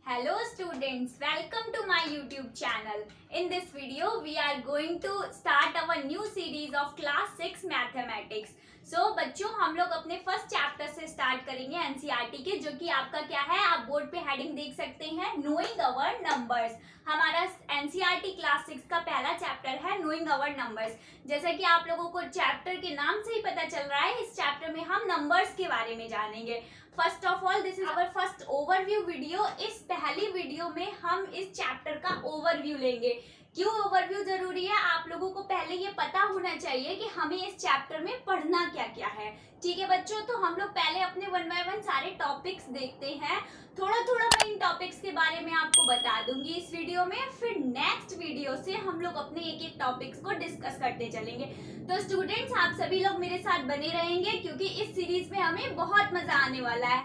Hello students, welcome to my YouTube channel. In this video, we are going to start our new series of class 6 mathematics. So बच्चों हम लोग अपने first chapter से start करेंगे NCERT के, जो कि आपका क्या है, आप बोर्ड पे हेडिंग देख सकते हैं, नोइंग अवर नंबर्स। हमारा एनसीईआरटी क्लास 6 का पहला चैप्टर है नोइंग अवर नंबर्स। जैसा कि आप लोगों को चैप्टर के नाम से ही पता चल रहा है, इस चैप्टर में हम नंबर्स के बारे में जानेंगे। First of all this is our first overview video. इस पहली वीडियो में हम इस चैप्टर का ओवरव्यू लेंगे। क्यों ओवरव्यू जरूरी है? आप लोगों को पहले ये पता होना चाहिए कि हमें इस चैप्टर में पढ़ना क्या क्या है। ठीक है बच्चों, तो हम लोग पहले अपने वन बाय वन सारे टॉपिक्स देखते हैं। थोड़ा थोड़ा मैं इन टॉपिक्स के बारे में आपको बता दूंगी इस वीडियो में, फिर नेक्स्ट वीडियो से हम लोग अपने एक एक टॉपिक्स को डिस्कस करते चलेंगे। तो स्टूडेंट्स आप सभी लोग मेरे साथ बने रहेंगे, क्योंकि इस सीरीज में हमें बहुत मजा आने वाला है।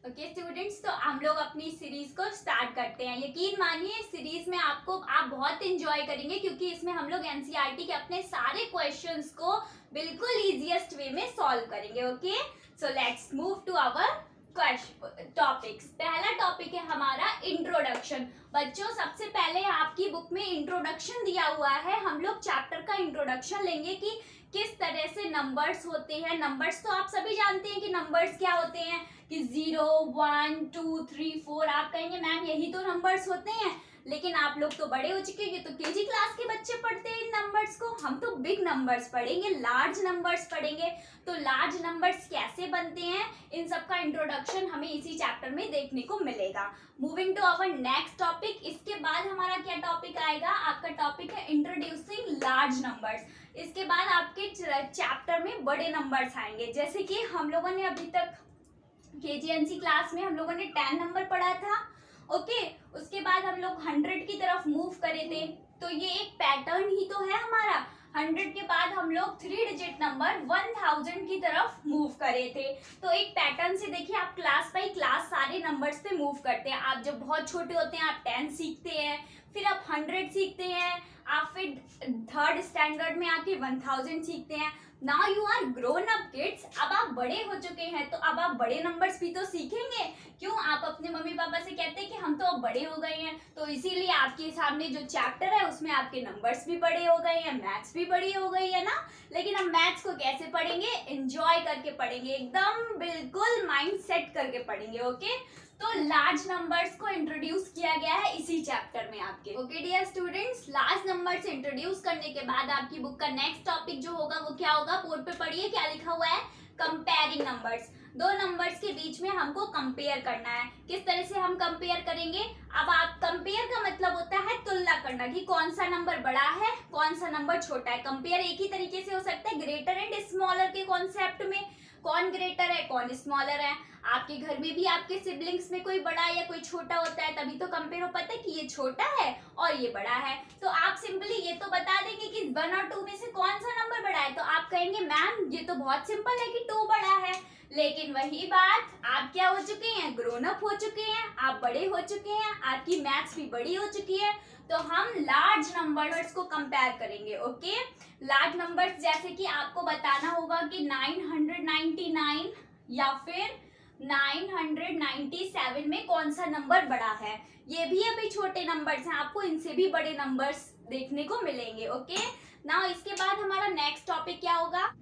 ओके स्टूडेंट्स, तो हम लोग अपनी सीरीज को स्टार्ट करते हैं। यकीन मानिए इस सीरीज में आप बहुत एंजॉय करेंगे, क्योंकि इसमें हम लोग एनसीईआरटी के अपने सारे क्वेश्चंस को बिल्कुल इजीएस्ट वे में सॉल्व करेंगे। Okay, so let's move to our topics. पहला टॉपिक है हमारा इंट्रोडक्शन। बच्चों सबसे पहले आपकी बुक में इंट्रोडक्शन दिया हुआ है, हम लोग चैप्टर का इंट्रोडक्शन लेंगे कि किस तरह से नंबर्स होते हैं। नंबर्स तो आप सभी जानते हैं कि नंबर्स क्या होते हैं, कि 0, 1, 2, 3, 4। आप कहेंगे मैम यही तो नंबर्स होते हैं, लेकिन आप लोग तो बड़े हो चुके हैं, ये तो केजी क्लास के बच्चे पढ़ते हैं इन नंबर्स को। हम तो बिग नंबर्स पढ़ेंगे, लार्ज नंबर्स पढ़ेंगे। तो लार्ज नंबर्स कैसे बनते हैं, इन सब का इंट्रोडक्शन हमें इसी चैप्टर में देखने को मिलेगा। Moving to our next topic. इसके बाद हमारा क्या टॉपिक आएगा, आपका टॉपिक है इंट्रोड्यूसिंग लार्ज नंबर्स। इसके बाद आपके चैप्टर में बड़े नंबर्स आएंगे, जैसे कि हम लोगों ने अभी तक केजीएनसी क्लास में हम लोगों ने 10 नंबर पढ़ा था। ओके, उसके बाद हम लोग 100 की तरफ मूव करे थे। तो ये एक पैटर्न ही तो है हमारा। 100 के बाद हम लोग 3 डिजिट नंबर 1000 की तरफ मूव करे थे। तो एक पैटर्न से देखिए, आप क्लास बाई क्लास सारे नंबर्स पे मूव करते हैं। आप जब बहुत छोटे होते हैं आप 10 सीखते हैं, फिर आप 100 सीखते हैं, आप फिर थर्ड स्टैंडर्ड में आके 1000 सीखते हैं। Now you are grown up kids, अब आप बड़े हो चुके हैं, तो अब आप बड़े नंबर्स भी तो सीखेंगे। क्यों? आप अपने मम्मी पापा से कहते हैं कि हम तो अब बड़े हो गए हैं, तो इसीलिए आपके सामने जो चैप्टर है उसमें आपके नंबर्स भी बड़े हो गए हैं, मैथ्स भी बड़ी हो गई है ना। लेकिन हम मैथ्स को कैसे पढ़ेंगे? एंजॉय करके पढ़ेंगे, एकदम बिल्कुल माइंड सेट करके पढ़ेंगे। ओके, तो लार्ज नंबर्स को इंट्रोड्यूस किया गया है इसी चैप्टर में आपके। Okay dear students, large numbers introduce करने के बाद आपकी बुक का नेक्स्ट टॉपिक जो होगा वो क्या होगा, बोर्ड पे पढ़िए क्या लिखा हुआ है, कंपेयरिंग नंबर्स। दो नंबर्स के बीच में हमको कंपेयर करना है। किस तरह से हम कंपेयर करेंगे? अब आप कंपेयर का मतलब होता है तुलना करना, कि कौन सा नंबर बड़ा है कौन सा नंबर छोटा है। कंपेयर एक ही तरीके से हो सकता है ग्रेटर एंड स्मॉलर के कॉन्सेप्ट में, कौन ग्रेटर है कौन स्मॉलर है। आपके घर में भी आपके सिबलिंग्स में कोई बड़ा या कोई छोटा होता है, तभी तो कंपेयर हो पाता है कि ये छोटा है और ये बड़ा है। तो आप सिंपली ये तो बता देंगे कि 1 और 2 में से कौन सा नंबर बड़ा है, तो आप कहेंगे मैम ये तो बहुत सिंपल है कि 2 बड़ा है। लेकिन वही बात, आप क्या हो चुके हैं, ग्रोन अप हो चुके हैं, आप बड़े हो चुके हैं, आपकी मैथ्स भी बड़ी हो चुकी है, तो हम लार्ज नंबर्स को कंपेयर करेंगे। ओके, लार्ज नंबर्स जैसे कि आपको बताना होगा कि 999 या फिर 997 में कौन सा नंबर बड़ा है। ये भी अभी छोटे नंबर्स हैं, आपको इनसे भी बड़े नंबर्स देखने को मिलेंगे। ओके, नाउ इसके बाद हमारा नेक्स्ट टॉपिक क्या होगा।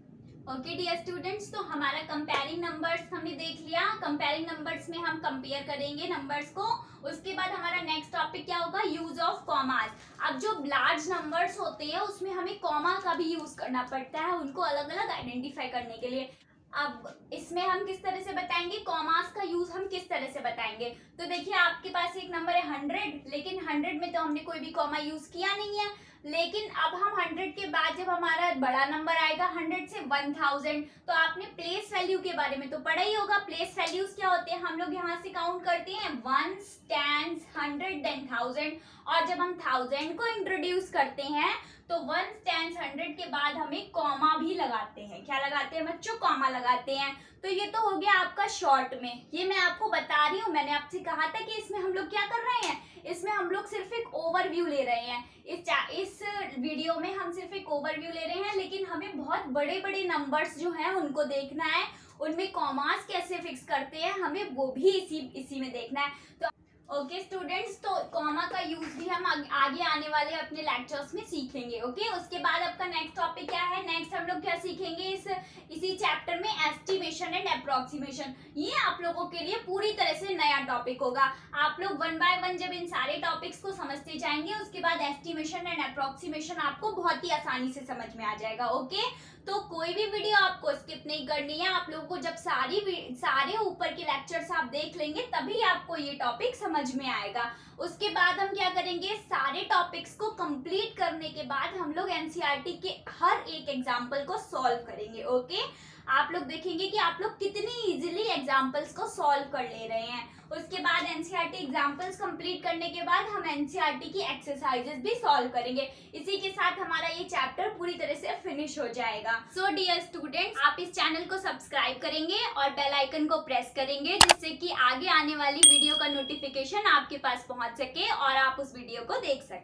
ओके डियर स्टूडेंट्स, तो हमारा कंपेयरिंग नंबर्स हमने देख लिया। कंपेयरिंग नंबर्स में हम कंपेयर करेंगे नंबर्स को। उसके बाद हमारा नेक्स्ट टॉपिक क्या होगा, यूज ऑफ कॉमास। अब जो लार्ज नंबर्स होते हैं उसमें हमें कॉमा का भी यूज करना पड़ता है, उनको अलग अलग आइडेंटिफाई करने के लिए। अब इसमें हम किस तरह से बताएंगे, कॉमास का यूज हम किस तरह से बताएंगे। तो देखिए आपके पास एक नंबर है 100, लेकिन 100 में तो हमने कोई भी कॉमा यूज किया नहीं है। लेकिन अब हम 100 के बाद जब हमारा बड़ा नंबर आएगा 100 से 1000, तो आपने प्लेस वैल्यू के बारे में तो पढ़ा ही होगा। प्लेस वैल्यूज क्या होते हैं, हम लोग यहाँ से काउंट करते हैं 1s, 10s, 100 देन 1000। और जब हम 1000 को इंट्रोड्यूस करते हैं तो 1s, 10s, 100 के बाद हमें कॉमा भी लगाते हैं। क्या लगाते हैं बच्चों, कॉमा लगाते हैं। तो ये तो हो गया आपका शॉर्ट में, ये मैं आपको बता रही हूँ। मैंने आपसे कहा था कि इसमें हम लोग क्या कर रहे हैं, इसमें हम लोग सिर्फ एक ओवरव्यू ले रहे हैं। इस वीडियो में हम सिर्फ एक ओवरव्यू ले रहे हैं, लेकिन हमें बहुत बड़े बड़े नंबर्स जो हैं उनको देखना है, उनमें कॉमास कैसे फिक्स करते हैं हमें वो भी इसी में देखना है। तो ओके स्टूडेंट्स, तो कॉमा का यूज भी हम आगे आने वाले अपने लेक्चर्स में सीखेंगे। ओके उसके बाद आपका नेक्स्ट टॉपिक क्या है? नेक्स्ट हम लोग क्या सीखेंगे इसी चैप्टर में? Estimation and approximation. ये आप लोगों के लिए पूरी तरह से नया टॉपिक होगा। आप लोग वन बाय वन जब इन सारे टॉपिक्स को समझते जाएंगे, उसके बाद एस्टिमेशन एंड अप्रोक्सीमेशन आपको बहुत ही आसानी से समझ में आ जाएगा। ओके तो कोई भी वीडियो आपको स्किप नहीं करनी है। आप लोगों को जब सारे ऊपर के लेक्चर्स आप देख लेंगे तभी आपको ये टॉपिक समझ में आएगा। उसके बाद हम क्या करेंगे? सारे टॉपिक्स को कंप्लीट करने के बाद हम लोग एनसीईआरटी के हर एक एग्जाम्पल को सॉल्व करेंगे। ओके आप लोग देखेंगे कि आप लोग कितनी इजीली एग्जाम्पल्स को सॉल्व कर ले रहे हैं। उसके बाद एनसीईआरटी एग्जाम्पल्स कंप्लीट करने के बाद हम एनसीईआरटी की एक्सरसाइजेस भी सॉल्व करेंगे। इसी के साथ हमारा ये चैप्टर पूरी तरह से फिनिश हो जाएगा। सो डियर स्टूडेंट्स, आप इस चैनल को सब्सक्राइब करेंगे और बेल आइकन को प्रेस करेंगे, जिससे कि आगे आने वाली वीडियो का नोटिफिकेशन आपके पास पहुंच सके और आप उस वीडियो को देख सकें।